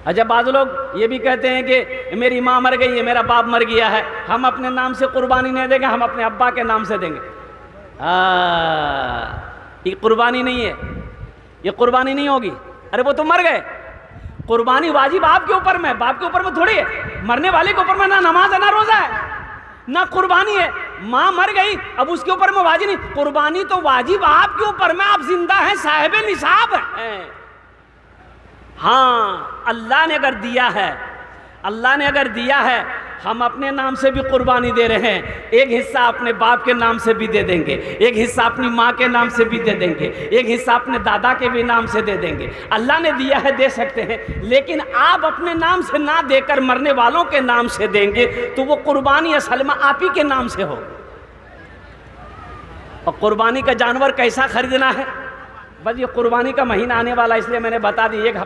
अच्छा, बाद लोग ये भी कहते हैं कि मेरी माँ मर गई है, मेरा बाप मर गया है, हम अपने नाम से कुर्बानी नहीं देंगे, हम अपने अब्बा के नाम से देंगे। ये कुर्बानी नहीं है, ये कुर्बानी नहीं होगी। अरे वो तो मर गए, कुर्बानी वाजिब आपके ऊपर में, बाप के ऊपर में थोड़ी है। मरने वाले के ऊपर में ना नमाज है, ना रोजा है, ना कुर्बानी है। माँ मर गई, अब उसके ऊपर में वाजिब नहीं, कुर्बानी तो वाजिब आपके ऊपर में, आप जिंदा हैं, साहिब निसाब हैं। हाँ, अल्लाह ने अगर दिया है, अल्लाह ने अगर दिया है, हम अपने नाम से भी कुर्बानी दे रहे हैं। एक हिस्सा अपने बाप के नाम से भी दे देंगे, एक हिस्सा अपनी माँ के नाम से भी दे देंगे, एक हिस्सा अपने दादा के भी नाम से दे देंगे। अल्लाह ने दिया है, दे सकते हैं, लेकिन आप अपने नाम से ना देकर मरने वालों के नाम से देंगे तो वो कुर्बानी असल में आप ही के नाम से हो। और कुर्बानी का जानवर कैसा खरीदना है, बस ये कुर्बानी का महीना आने वाला, इसलिए मैंने बता दी। एक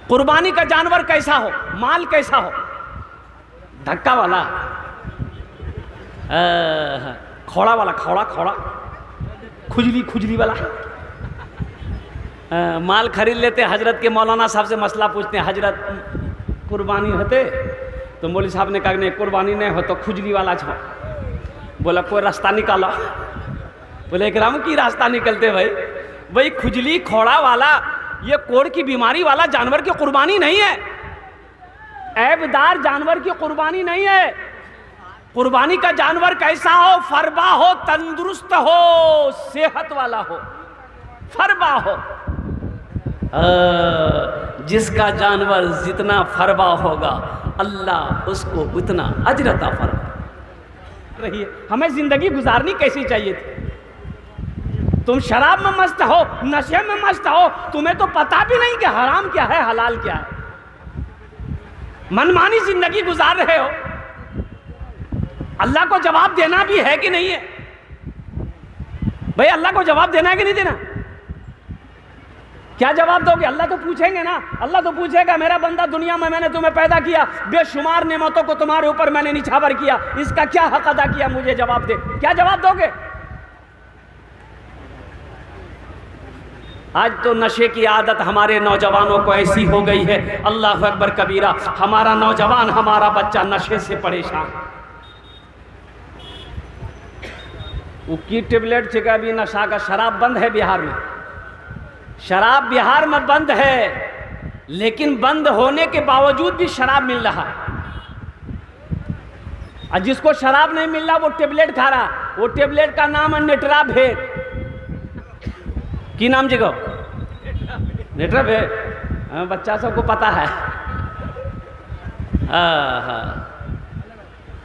कुर्बानी का जानवर कैसा हो, माल कैसा हो, धक्का वाला, खौड़ा वाला, खौड़ा खुजली वाला माल खरीद लेते। हजरत के मौलाना साहब से मसला पूछते हैं, हजरत कुर्बानी होते? तो मौलवी साहब ने कहा नहीं, कुर्बानी नहीं हो तो खुजली वाला छो। बोला कोई रास्ता निकालो। बोले इकराम की रास्ता निकलते भाई खुजली खौड़ा वाला, ये कोढ़ की बीमारी वाला जानवर की कुर्बानी नहीं है, ऐबदार जानवर की कुर्बानी नहीं है। कुर्बानी का जानवर कैसा हो, फरबा हो, तंदुरुस्त हो, सेहत वाला हो, फरबा हो। जिसका जानवर जितना फरबा होगा अल्लाह उसको उतना अजर अता फरमा रही है। हमें जिंदगी गुजारनी कैसी चाहिए थी? तुम शराब में मस्त हो, नशे में मस्त हो, तुम्हें तो पता भी नहीं कि हराम क्या है, हलाल क्या है, मनमानी जिंदगी गुजार रहे हो। अल्लाह को जवाब देना भी है कि नहीं है भाई? अल्लाह को जवाब देना है कि नहीं देना? क्या जवाब दोगे? अल्लाह तो पूछेंगे ना, अल्लाह तो पूछेगा मेरा बंदा, दुनिया में मैंने तुम्हें पैदा किया, बेशुमार नेमतों को तुम्हारे ऊपर मैंने निछावर किया, इसका क्या हक अदा किया, मुझे जवाब दे। क्या जवाब दोगे? आज तो नशे की आदत हमारे नौजवानों को ऐसी हो गई है, अल्लाह अकबर कबीरा, हमारा नौजवान, हमारा बच्चा नशे से परेशान। उसकी टेबलेट जगह भी नशा का, शराब बंद है बिहार में, शराब बिहार में बंद है, लेकिन बंद होने के बावजूद भी शराब मिल रहा है। और जिसको शराब नहीं मिल रहा वो टेबलेट खा रहा, वो टेबलेट का नाम है नेट्राभेट। की नाम जगह नेट्राभेट, बच्चा सबको पता है।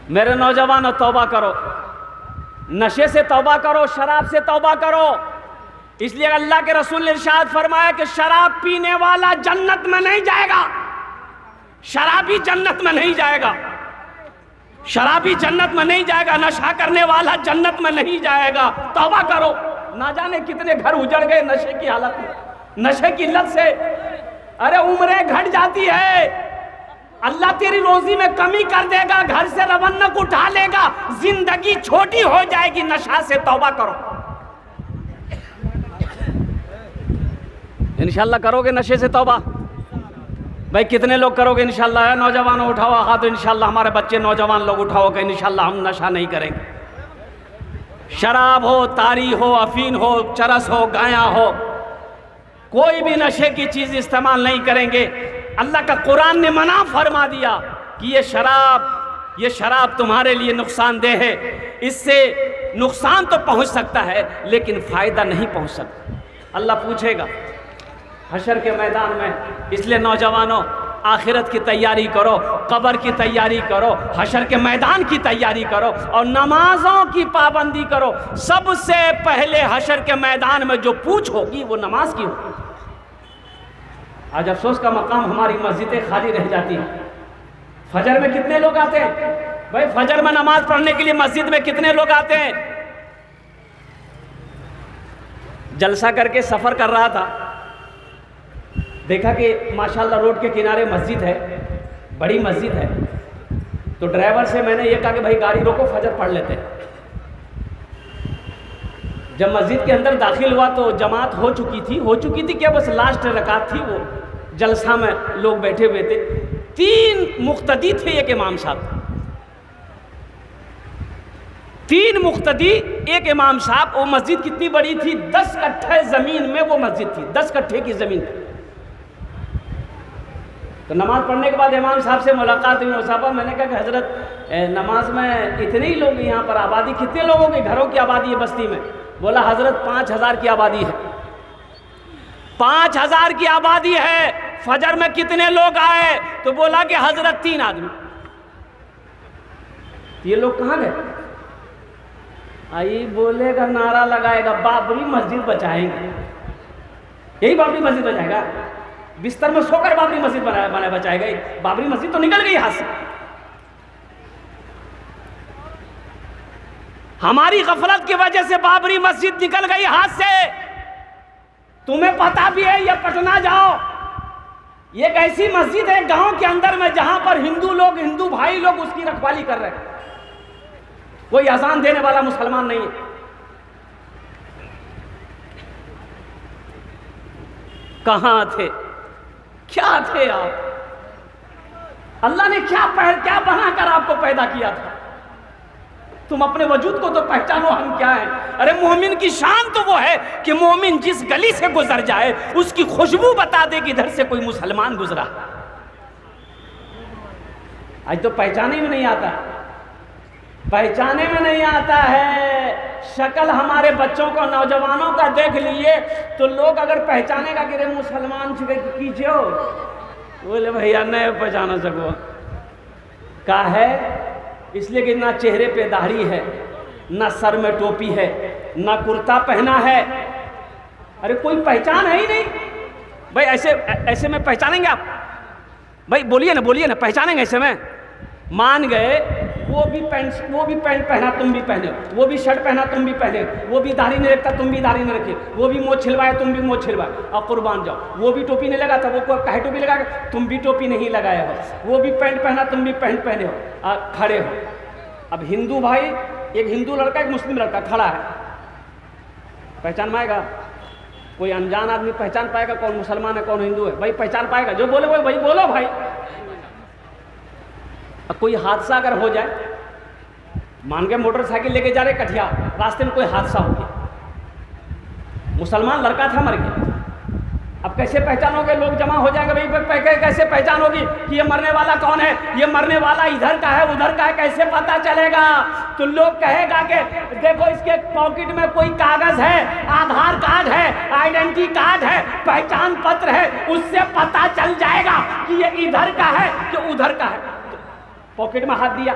मेरे नौजवानों, तौबा करो, नशे से तौबा करो, शराब से तौबा करो। इसलिए अल्लाह के रसूल ने इरशाद फरमाया कि शराब पीने वाला जन्नत में नहीं जाएगा, शराबी जन्नत में नहीं जाएगा, शराबी जन्नत में नहीं जाएगा, नशा करने वाला जन्नत में नहीं जाएगा। तौबा करो। ना जाने कितने घर उजड़ गए नशे की हालत में, नशे की लत से। अरे उम्रें घट जाती है, अल्लाह तेरी रोजी में कमी कर देगा, घर से रवन्नक उठा लेगा, जिंदगी छोटी हो जाएगी। नशा से तौबा करो, इंशाल्लाह करोगे नशे से तौबा? भाई कितने लोग करोगे इंशाल्लाह? नौजवानों उठाओ हाथ, तो इंशाल्लाह हमारे बच्चे नौजवान लोग उठाओ कि इंशाल्लाह हम नशा नहीं करेंगे। शराब हो, तारी हो, अफीन हो, चरस हो, गाया हो, कोई भी नशे की चीज इस्तेमाल नहीं करेंगे। अल्लाह का कुरान ने मना फरमा दिया कि ये शराब तुम्हारे लिए नुकसानदेह है, इससे नुकसान तो पहुंच सकता है लेकिन फायदा नहीं पहुंच सकता। अल्लाह पूछेगा हशर के मैदान में। इसलिए नौजवानों, आखिरत की तैयारी करो, कब्र की तैयारी करो, हशर के मैदान की तैयारी करो और नमाजों की पाबंदी करो। सबसे पहले हशर के मैदान में जो पूछ होगी वो नमाज की होगी। आज अफसोस का मकाम, हमारी मस्जिदें खाली रह जाती हैं। फजर में कितने लोग आते हैं भाई? फजर में नमाज पढ़ने के लिए मस्जिद में कितने लोग आते हैं? जलसा करके सफर कर रहा था, देखा कि माशाल्लाह रोड के किनारे मस्जिद है, बड़ी मस्जिद है। तो ड्राइवर से मैंने ये कहा कि भाई गाड़ी रोको, फजर पढ़ लेते हैं। जब मस्जिद के अंदर दाखिल हुआ तो जमात हो चुकी थी क्या, बस लास्ट रकात थी वो। जलसा में लोग बैठे हुए थे, 3 मुक्तदी थे, एक इमाम साहब, 3 मुक्तदी एक इमाम साहब। वो मस्जिद कितनी बड़ी थी, 10 कट्ठे ज़मीन में वो मस्जिद थी, 10 कट्ठे की ज़मीन थी। तो नमाज़ पढ़ने के बाद इमाम साहब से मुलाकात हुई। साहब मैंने कहा कि हज़रत नमाज में इतने ही लोग यहाँ पर, आबादी कितने लोगों की घरों की आबादी है बस्ती में? बोला हज़रत 5000 की आबादी है। 5000 की आबादी है, फजर में कितने लोग आए? तो बोला कि हज़रत 3 आदमी। ये लोग कहाँ गए? आई बोलेगा, नारा लगाएगा, बाबरी मस्जिद बचाएंगे। यही बाबरी मस्जिद बचाएगा? बिस्तर में सोकर बाबरी मस्जिद बनाया बचाएगा? बाबरी मस्जिद तो निकल गई हाथ से। हमारी गफलत की वजह से बाबरी मस्जिद निकल गई हाथ से। तुम्हें पता भी है, ये पटना जाओ, ये एक ऐसी मस्जिद है गांव के अंदर में जहां पर हिंदू लोग, हिंदू भाई लोग उसकी रखवाली कर रहे हैं। कोई अजान देने वाला मुसलमान नहीं है। कहां थे, क्या थे आप? अल्लाह ने क्या बनाकर आपको पैदा किया था? तुम अपने वजूद को तो पहचानो, हम क्या है। अरे मोमिन की शान तो वो है कि मोमिन जिस गली से गुजर जाए उसकी खुशबू बता दे कि इधर से कोई मुसलमान गुजरा। आज तो पहचाने में नहीं आता, पहचाने में नहीं आता है। शक्ल हमारे बच्चों को, नौजवानों का देख लिए तो लोग अगर पहचानेगा कि रे मुसलमान कीजिए, बोले भैया नहीं पहचाना सको। का है इसलिए कि ना चेहरे पे दाढ़ी है, ना सर में टोपी है, ना कुर्ता पहना है। अरे कोई पहचान है ही नहीं भाई। ऐसे में पहचानेंगे आप? भाई बोलिए ना, पहचानेंगे ऐसे में? मान गए वो भी पैंट पहना तुम भी पहने, वो भी शर्ट पहना तुम भी पहने, वो भी दाढ़ी नहीं रखता तुम भी दाढ़ी नहीं रखे, वो भी मोछ छिलवाए तुम भी मोछ छिलवाए, और कुर्बान जाओ। वो भी टोपी नहीं लगाता, वो कहे टोपी लगा, तुम भी टोपी नहीं लगाए हो। वो भी पैंट पहना तुम भी पैंट पहने हो, खड़े हो। अब हिंदू भाई, एक हिंदू लड़का एक मुस्लिम लड़का खड़ा है, पहचान पाएगा? कोई अनजान आदमी पहचान पाएगा कौन मुसलमान है कौन हिंदू है? भाई पहचान पाएगा? जो बोले भाई बोलो भाई। अब कोई हादसा अगर हो जाए, मान के मोटरसाइकिल लेके जा रहे कटिहार, रास्ते में कोई हादसा हो गया, मुसलमान लड़का था मर गया, अब कैसे पहचानोगे? लोग जमा हो जाएंगे, भाई कैसे पहचान होगी कि ये मरने वाला कौन है? ये मरने वाला इधर का है उधर का है, कैसे पता चलेगा? तो लोग कहेगा कि देखो इसके पॉकेट में कोई कागज है, आधार कार्ड है, आइडेंटिटी कार्ड है, पहचान पत्र है, उससे पता चल जाएगा कि ये इधर का है कि उधर का है। पॉकेट में हाथ दिया,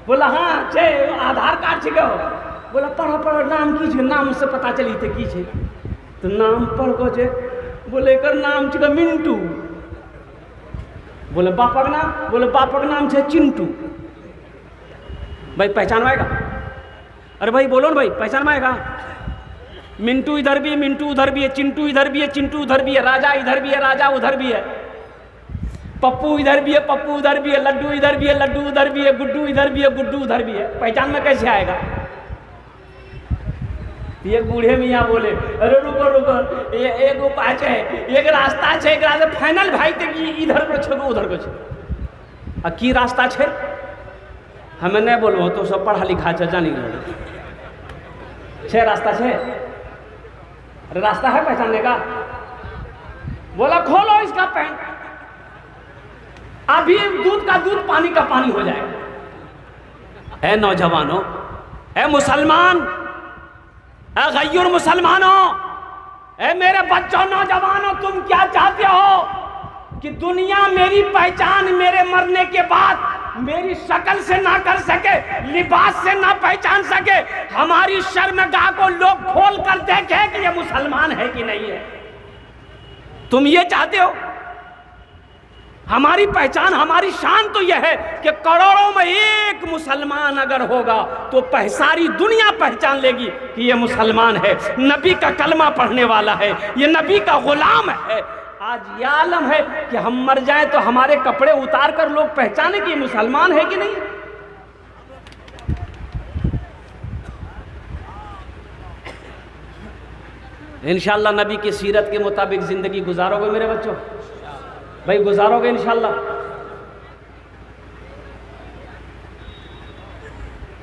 बोला हाँ छे आधार कार्ड छे गो। बोला पढ़ो नाम की छे? नाम से पता चली थे की छे? तो नाम पढ़ को छे, बोले कर नाम छे मिंटू। बोले बापक नाम? बोले बापक नाम छे चिंटू। भाई पहचान पाएगा? अरे भाई बोलो ना भाई, पहचान पाएगा? मिंटू इधर भी है, मिंटू उधर भी है, चिंटू इधर भी है, चिंटू उधर भी है, राजा इधर भी है, राजा उधर भी है, पप्पू इधर भी है, पप्पू उधर भी है, लड्डू इधर भी है, लड्डू उधर भी है, गुड्डू इधर भी है, गुड्डू उधर भी है। पहचान में कैसे आएगा? ये बूढ़े मियाँ बोले अरे रुको ये एक उपाय है, एक रास्ता है, एक रास्ता फाइनल भाई तक इधर को छो उधर को छो। की रास्ता है हमें नहीं बोलो, तो सब पढ़ा लिखा है जानी छे रास्ता है। अरे रास्ता है पहचानने का? बोला खोलो इसका पैंट, अभी दूध का दूध पानी का पानी हो जाएगा। ऐ नौजवानों, ऐ मुसलमान, ऐ गैर मुसलमानों, ऐ मेरे बच्चों नौजवानों, तुम क्या चाहते हो कि दुनिया मेरी पहचान मेरे मरने के बाद मेरी शक्ल से ना कर सके, लिबास से ना पहचान सके, हमारी शर्मगाह को लोग खोल कर देखें कि ये मुसलमान है कि नहीं है? तुम ये चाहते हो? हमारी पहचान, हमारी शान तो यह है कि करोड़ों में एक मुसलमान अगर होगा तो सारी दुनिया पहचान लेगी कि यह मुसलमान है, नबी का कलमा पढ़ने वाला है, ये नबी का गुलाम है। आज यह आलम है कि हम मर जाएं तो हमारे कपड़े उतार कर लोग पहचाने कि मुसलमान है कि नहीं। इंशाअल्लाह नबी की सीरत के मुताबिक जिंदगी गुजारोगे मेरे बच्चों। भाई गुजारोगे इंशाल्लाह?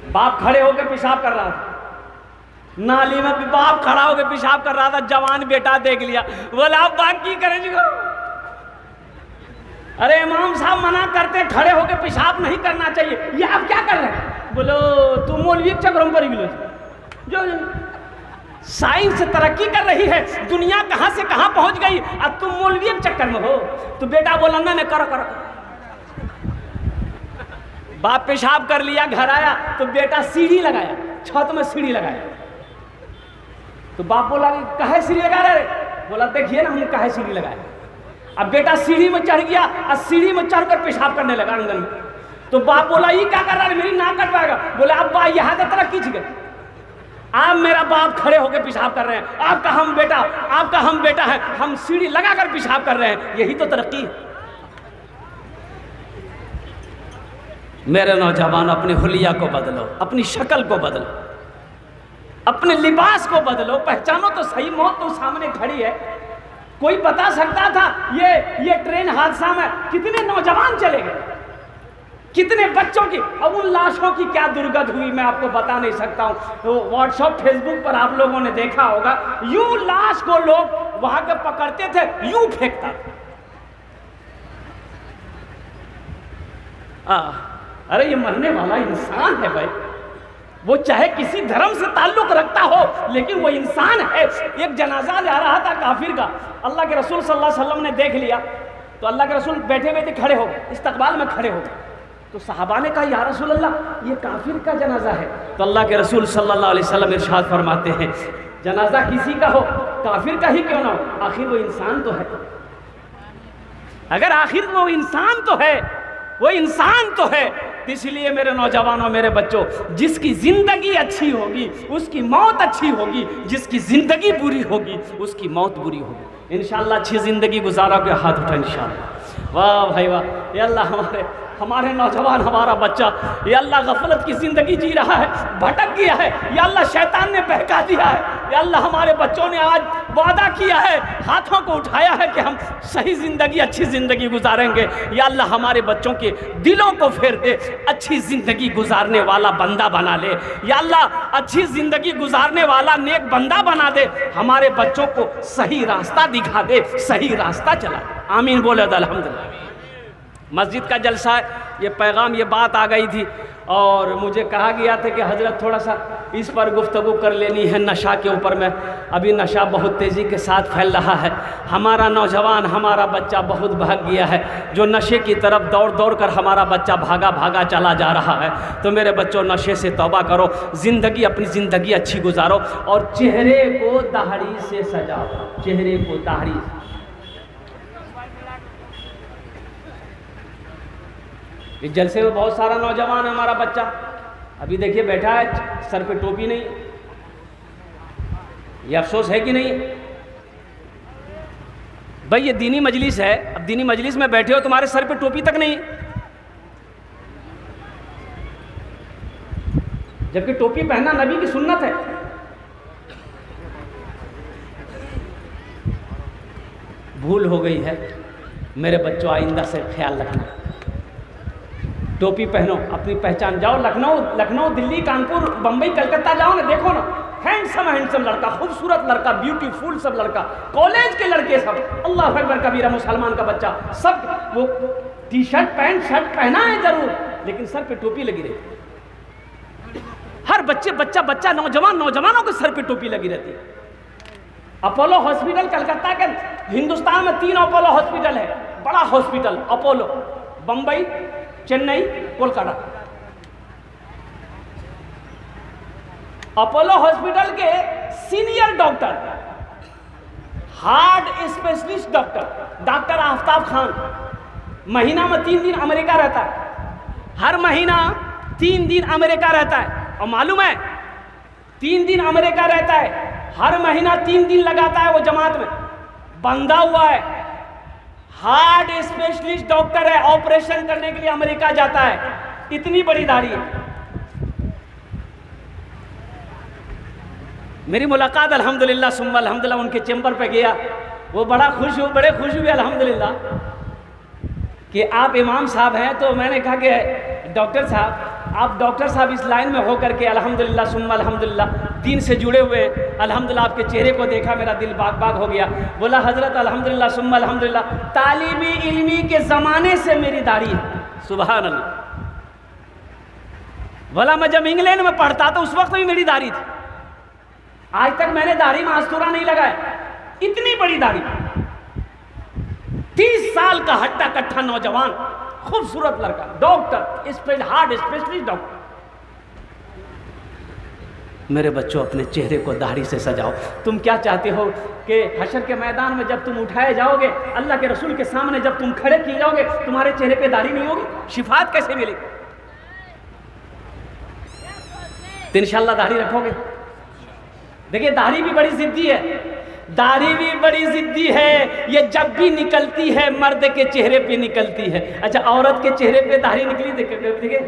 बाप खड़े होकर पेशाब कर रहा था, नाली में भी बाप खड़ा होकर पेशाब कर रहा था, जवान बेटा देख लिया, बोला आप बात की करें जी। अरे इमाम साहब मना करते खड़े होकर पेशाब नहीं करना चाहिए, ये आप क्या कर रहे हैं? बोलो तुम मौलवी चक्रों पर गिलो, जो साइंस तरक्की कर रही है, दुनिया कहां से कहां पहुंच गई, अब तुम मौलवी के चक्कर में हो। तो बेटा बोला ना करो करो। बाप पेशाब कर लिया, घर आया तो बेटा सीढ़ी लगाया, छत में सीढ़ी लगाया। तो बाप बोला काहे सीढ़ी लगा रहे? बोला देखिए ना हम काहे सीढ़ी लगाए। अब बेटा सीढ़ी में चढ़ गया और सीढ़ी में चढ़कर पेशाब करने लगा आंगन में। तो बाप बोला ये क्या कर रहा है, मेरी नाक कटवाएगा। बोला अब बा यहाँ का तरह खींच गए, आप मेरा बाप खड़े होकर पेशाब कर रहे हैं, आपका हम बेटा है, हम सीढ़ी लगाकर पेशाब कर रहे हैं, यही तो तरक्की है। मेरे नौजवान अपनी हुलिया को बदलो, अपनी शक्ल को बदलो, अपने लिबास को बदलो, पहचानो तो सही, मौत तो सामने खड़ी है। कोई बता सकता था ये ट्रेन हादसा में कितने नौजवान चले गए, कितने बच्चों की, अब उन लाशों की क्या दुर्गत हुई मैं आपको बता नहीं सकता हूँ। व्हाट्सएप फेसबुक पर आप लोगों ने देखा होगा, यूं लाश को लोग वहां के पकड़ते थे, यूं फेंकता। अरे ये मरने वाला इंसान है भाई, वो चाहे किसी धर्म से ताल्लुक रखता हो लेकिन वो इंसान है। एक जनाजा जा रहा था काफिर का, अल्लाह के रसूल सल्लल्लाहु अलैहि वसल्लम ने देख लिया तो अल्लाह के रसूल बैठे बैठे खड़े हो गए, इस्तकबाल में खड़े हो गए। तो सहाबा ने कहा या रसूल अल्लाह ये काफिर का जनाजा है। तो अल्लाह के रसूल सल्लल्लाहु अलैहि वसल्लम इरशाद फरमाते हैं जनाजा किसी का हो, काफिर का ही क्यों ना हो, आखिर वो इंसान तो है। अगर आखिर वो इंसान तो है, वो इंसान तो है, इसलिए मेरे नौजवानों, मेरे बच्चों, जिसकी जिंदगी अच्छी होगी उसकी मौत अच्छी होगी, जिसकी जिंदगी बुरी होगी उसकी मौत बुरी होगी। इंशाअल्लाह अच्छी जिंदगी गुजारोगे, हाथ उठा इंशाअल्लाह। वाह भाई वाह, ये अल्लाह हमारे नौजवान, हमारा बच्चा ये अल्लाह गफलत की ज़िंदगी जी रहा है, भटक गया है, या अल्लाह शैतान ने बहका दिया है। या अल्लाह हमारे बच्चों ने आज वादा किया है, हाथों को उठाया है कि हम सही ज़िंदगी, अच्छी ज़िंदगी गुजारेंगे। या अल्लाह हमारे बच्चों के दिलों को फेर दे, अच्छी ज़िंदगी गुजारने वाला बंदा बना ले। या अल्लाह अच्छी ज़िंदगी गुजारने वाला नेक बंदा बना दे, हमारे बच्चों को सही रास्ता दिखा दे, सही रास्ता चला दे। आमीन बोले तो अल्हम्दुलिल्लाह। मस्जिद का जलसा है, ये पैगाम, ये बात आ गई थी और मुझे कहा गया था कि हजरत थोड़ा सा इस पर गुफ्तगू कर लेनी है, नशा के ऊपर में। अभी नशा बहुत तेज़ी के साथ फैल रहा है, हमारा नौजवान, हमारा बच्चा बहुत भाग गया है, जो नशे की तरफ दौड़ दौड़ कर हमारा बच्चा भागा भागा चला जा रहा है। तो मेरे बच्चों, नशे से तौबा करो, ज़िंदगी, अपनी ज़िंदगी अच्छी गुजारो और चेहरे को दाढ़ी से सजाओ, चेहरे को दाढ़ी से। इस जलसे में बहुत सारा नौजवान है, हमारा बच्चा अभी देखिए बैठा है, सर पे टोपी नहीं। ये अफसोस है कि नहीं भाई? ये दीनी मजलिस है, अब दीनी मजलिस में बैठे हो, तुम्हारे सर पे टोपी तक नहीं, जबकि टोपी पहनना नबी की सुन्नत है। भूल हो गई है मेरे बच्चों, आइंदा से ख्याल रखना, टोपी पहनो, अपनी पहचान। जाओ लखनऊ, दिल्ली, कानपुर, बम्बई, कलकत्ता जाओ ना, देखो ना, हैंडसम लड़का, खूबसूरत लड़का, ब्यूटीफुल सब लड़का, कॉलेज के लड़के सब, अल्लाह अकबर कबीरा, मुसलमान का बच्चा सब, वो टी शर्ट पैंट शर्ट पहना है जरूर, लेकिन सर पे टोपी लगी रहती। हर बच्चा नौजवानों के सर पे टोपी लगी रहती है। अपोलो हॉस्पिटल कलकत्ता के, हिंदुस्तान में 3 अपोलो हॉस्पिटल है, बड़ा hospital Apollo, Bombay, Chennai, Kolkata. Apollo hospital के senior doctor, heart specialist doctor Aftab Khan, महीना में 3 दिन अमेरिका रहता है, हर महीना 3 दिन अमेरिका रहता है। और मालूम है 3 दिन अमेरिका रहता है, हर महीना 3 दिन लगाता है वो जमात में, बंधा हुआ है, हार्ट स्पेशलिस्ट डॉक्टर है, ऑपरेशन करने के लिए अमेरिका जाता है, इतनी बड़ी दाढ़ी है। मेरी मुलाकात अल्हम्दुलिल्लाह सुम्मा अल्हम्दुलिल्लाह उनके चैम्बर पे गया, वो बड़े खुश हुए अल्हम्दुलिल्लाह। कि आप इमाम साहब हैं, तो मैंने कहा कि डॉक्टर साहब, आप डॉक्टर साहब इस लाइन में होकर के अल्हम्दुलिल्लाह सुम्मा अल्हम्दुलिल्लाह दीन से जुड़े हुए, अल्हम्दुलिल्लाह आपके चेहरे को देखा मेरा दिल बाग बाग हो गया। बोला हज़रत अल्हम्दुलिल्लाह सुम्मा अल्हम्दुलिल्लाह, तालिबी इल्मी के ज़माने से मेरी दाढ़ी है। सुभान अल्लाह। बोला मैं जब इंग्लैंड में पढ़ता तो उस वक्त भी मेरी दाढ़ी थी, आज तक मैंने दाढ़ी में आस्तूरा नहीं लगाया, इतनी बड़ी दाढ़ी। 30 साल का हट्टा कट्ठा नौजवान, खूबसूरत लड़का, डॉक्टर, हार्ट स्पेशलिस्ट डॉक्टर। मेरे बच्चों अपने चेहरे को दाढ़ी से सजाओ। तुम क्या चाहते हो कि हशर के मैदान में जब तुम उठाए जाओगे, अल्लाह के रसूल के सामने जब तुम खड़े किए जाओगे, तुम्हारे चेहरे पे दाढ़ी नहीं होगी? शिफात कैसे मिलेगी? तो इंशाल्लाह दाढ़ी रखोगे। देखिए दाढ़ी भी बड़ी जिद्दी है, दाढ़ी भी बड़ी जिद्दी है। ये जब भी निकलती है मर्द के चेहरे पे निकलती है। अच्छा, औरत के चेहरे पे दाढ़ी निकली देखिए,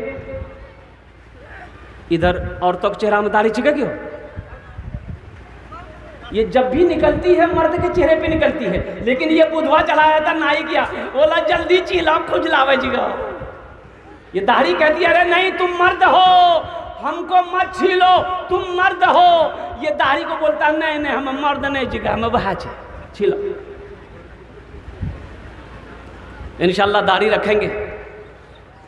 इधर औरतों के चेहरा में दाढ़ी चिका क्यों? ये जब भी निकलती है मर्द के चेहरे पे निकलती है। लेकिन ये बुधवा चलाया था नाई किया, बोला जल्दी चिल्ला खुजलावे जीगा। ये दाढ़ी कहती है अरे नहीं तुम मर्द हो, हमको मत छीलो, तुम मर्द हो। ये दाढ़ी को बोलता नहीं नहीं हम मर्द नहीं जिगा, हम वहा छीलो। इंशाल्लाह दाढ़ी रखेंगे।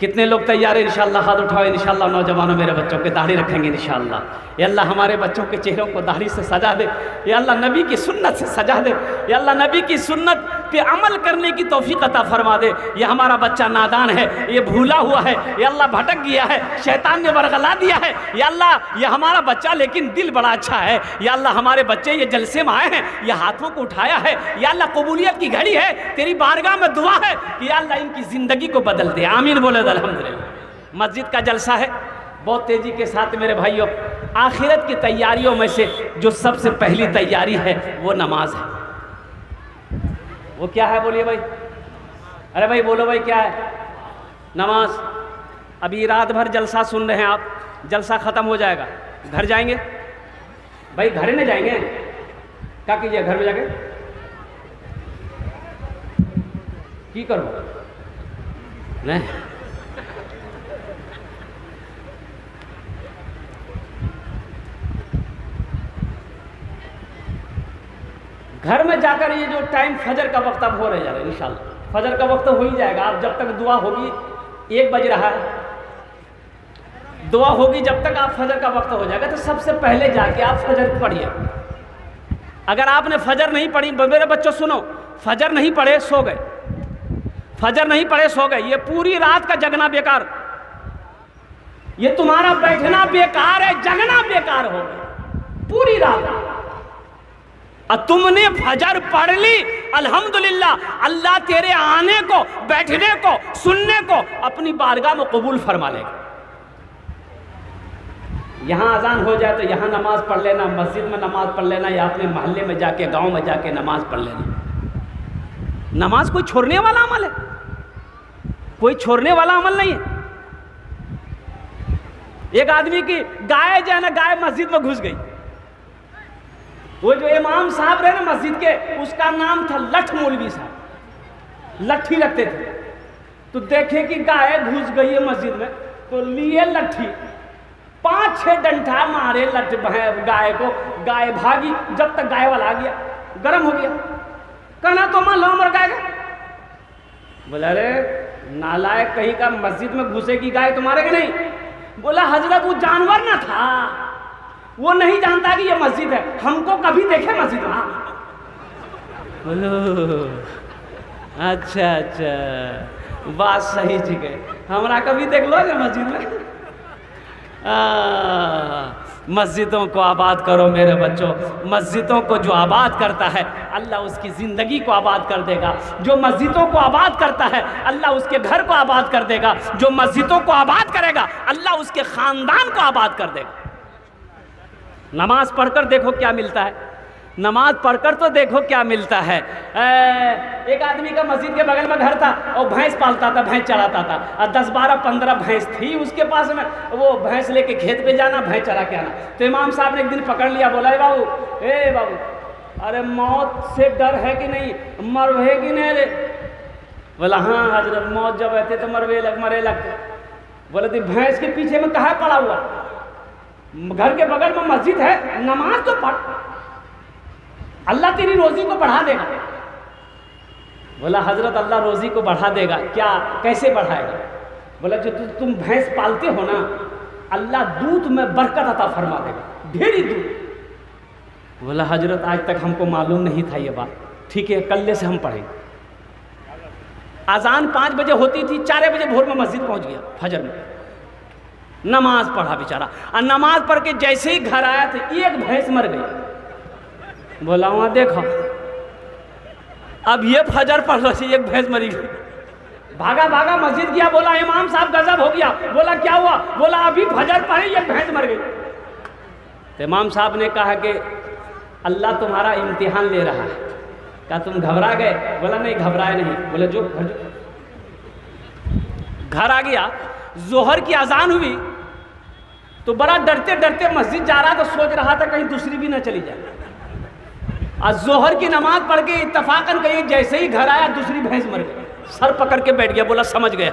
कितने लोग तैयार हैं? इंशाल्लाह हाथ उठाओ। इंशाल्लाह नौजवानों मेरे बच्चों के दाढ़ी रखेंगे इंशाल्लाह। या अल्लाह हमारे बच्चों के चेहरों को दाढ़ी से सजा दे। या अल्लाह नबी की सुन्नत से सजा दे। या अल्लाह नबी की सुन्नत पे अमल करने की तौफीक अता फरमा दे। ये हमारा बच्चा नादान है, ये भूला हुआ है, या अल्लाह भटक गया है, शैतान ने वरगला दिया है। या अल्लाह ये हमारा बच्चा लेकिन दिल बड़ा अच्छा है। या अल्लाह हमारे बच्चे ये जलसे में आए हैं, ये हाथों को उठाया है। या अल्लाह कबूलियत की घड़ी है, तेरी बारगाह में दुआ है कि या अल्लाह इनकी ज़िंदगी को बदल दे। आमीन बोले अल्हम्दुलिल्लाह। मस्जिद का जलसा है, बहुत तेज़ी के साथ मेरे भाइयों। आखिरत की तैयारियों में से जो सबसे पहली तैयारी है वो नमाज है। वो क्या है बोलिए भाई? अरे भाई बोलो भाई क्या है? नमाज। अभी रात भर जलसा सुन रहे हैं आप, जलसा ख़त्म हो जाएगा, घर जाएंगे भाई? घर नहीं जाएंगे? क्या कीजिए घर में जाके? की करो नहीं, घर में जाकर ये जो टाइम फजर का वक्त अब हो रहा है, इंशाल्लाह फजर का वक्त हो ही जाएगा। अब जब तक दुआ होगी, 1 बज रहा है, दुआ होगी जब तक आप फजर का वक्त हो जाएगा। तो सबसे पहले जाके आप फजर पढ़िए। अगर आपने फजर नहीं पढ़ी, मेरे बच्चों सुनो, फजर नहीं पढ़े सो गए, फजर नहीं पढ़े सो गए, ये पूरी रात का जगना बेकार, ये तुम्हारा बैठना बेकार है, जगना बेकार हो गया पूरी रात। और तुमने फजर पढ़ ली, अल्हम्दुलिल्लाह, अल्लाह तेरे आने को, बैठने को, सुनने को अपनी बारगाह में कबूल फरमा लेगा। यहाँ अजान हो जाए तो यहाँ नमाज पढ़ लेना, मस्जिद में नमाज पढ़ लेना, या अपने मोहल्ले में जाके, गांव में जाके नमाज पढ़ लेना। नमाज कोई छोड़ने वाला अमल है? कोई छोड़ने वाला अमल नहीं है। एक आदमी की गाय जो है ना, गाय मस्जिद में घुस गई। वो जो इमाम साहब रहे ना मस्जिद के, उसका नाम था लठ मौलवी साहब, लट्ठी रखते थे। तो देखे कि गाय घुस गई है मस्जिद में, तो लिए लट्ठी, 5-6 डंठा मारे गाय को, गाय भागी। जब तक गाय वाला आ गया, गर्म हो गया, कहना तो मान लो मर गाय का। बोला अरे नालायक कहीं का, मस्जिद में घुसेगी गाय तुम्हारे के नहीं? बोला हजरत वो जानवर ना था, वो नहीं जानता कि ये मस्जिद है, हमको कभी देखे मस्जिद में। बोलो अच्छा अच्छा, बात सही ठीक है, हमारा कभी देख लो मस्जिद में। मस्जिदों को आबाद करो मेरे बच्चों। मस्जिदों को जो आबाद करता है अल्लाह उसकी ज़िंदगी को आबाद कर देगा। जो मस्जिदों को आबाद करता है अल्लाह उसके घर को आबाद कर देगा। जो मस्जिदों को आबाद करेगा अल्लाह उसके ख़ानदान को आबाद कर देगा। नमाज पढ़कर देखो क्या मिलता है, नमाज पढ़कर तो देखो क्या मिलता है। एक आदमी का मस्जिद के बगल में घर था और भैंस पालता था, भैंस चराता था, और 10-12-15 भैंस थी उसके पास में। वो भैंस लेके खेत पे जाना, भैंस चरा के आना। तो इमाम साहब ने एक दिन पकड़ लिया, बोला ए बाबू, अरे मौत से डर है कि नहीं, मर है कि नहीं रे? बोला हाँ हजरत, मौत जब आते तो मरे लगते। बोले तो भैंस के पीछे में कहाँ पड़ा हुआ, घर के बगल में मस्जिद है, नमाज तो पढ़, अल्लाह तेरी रोजी को बढ़ा देगा। बोला हजरत अल्लाह रोजी को बढ़ा देगा क्या, कैसे बढ़ाएगा? बोला जो तुम भैंस पालते हो ना, अल्लाह दूध में बरकत अता फरमा देगा, ढेरी दूध। बोला हजरत आज तक हमको मालूम नहीं था ये बात, ठीक है कल से हम पढ़ेंगे। अजान 5 बजे होती थी, 4 बजे भोर में मस्जिद पहुंच गया फजर में, नमाज पढ़ा बेचारा, और नमाज पढ़ के जैसे ही घर आया था एक भैंस मर गई। बोला वहाँ देखो, अब ये फजर पढ़ लो से एक भैंस मरी गई। भागा भागा मस्जिद गया, बोला इमाम साहब गजब हो गया। बोला क्या हुआ? बोला अभी फजर पढ़ी एक भैंस मर गई। तो इमाम साहब ने कहा कि अल्लाह तुम्हारा इम्तिहान ले रहा है। क्या तुम घबरा गए? बोला नहीं घबराए नहीं। बोले जो घर आ गया, जोहर की अजान हुई तो बड़ा डरते डरते मस्जिद जा रहा, तो सोच रहा था कहीं दूसरी भी ना चली जाए। और जोहर की नमाज पढ़ के इत्तफाकन कहीं जैसे ही घर आया दूसरी भैंस मर गई, सर पकड़ के बैठ गया। बोला समझ गया,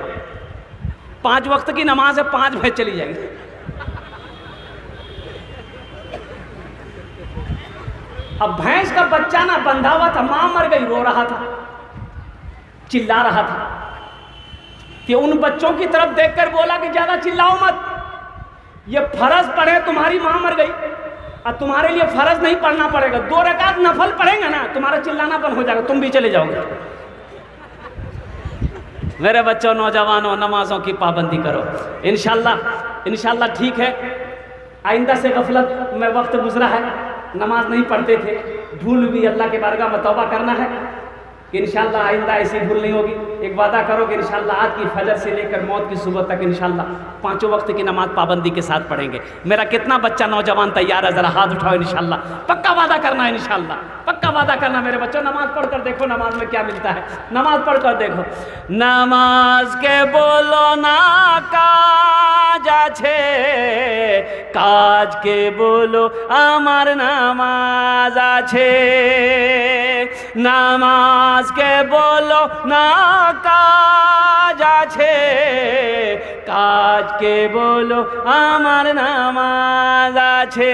5 वक्त की नमाज है, 5 भैंस चली जाएगी। अब भैंस का बच्चा ना बंधा हुआ था, मां मर गई, रो रहा था, चिल्ला रहा था। कि उन बच्चों की तरफ देखकर बोला कि ज्यादा चिल्लाओ मत, ये फर्ज पढ़े, तुम्हारी मां मर गई और तुम्हारे लिए फर्ज नहीं पढ़ना पड़ेगा, 2 रकात नफल पढ़ेंगे ना, तुम्हारा चिल्लाना बंद हो जाएगा, तुम भी चले जाओगे। मेरे बच्चों, नौजवानों, नमाजों की पाबंदी करो, इंशाल्लाह ठीक है। आइंदा से गफलत में वक्त गुजरा है, नमाज नहीं पढ़ते थे, भूल भी, अल्लाह के बारगाह में तौबा करना है कि इंशाल्लाह आइंदा ऐसी भूल नहीं होगी। एक वादा करो कि इंशाल्लाह आज की फजर से लेकर मौत की सुबह तक इंशाल्लाह 5 वक्त की नमाज पाबंदी के साथ पढ़ेंगे। मेरा कितना बच्चा नौजवान तैयार है? ज़रा हाथ उठाओ। इंशाल्लाह पक्का वादा करना है, इंशाल्लाह पक्का वादा करना। मेरे बच्चों नमाज पढ़ कर देखो, नमाज में क्या मिलता है, नमाज पढ़ कर देखो। नमाज के बोलो ना काज आछे, काज के बोलो आमार नामाज आछे। नामाज के बोलो ना काज आछे, काज के बोलो आमार नामाज आछे।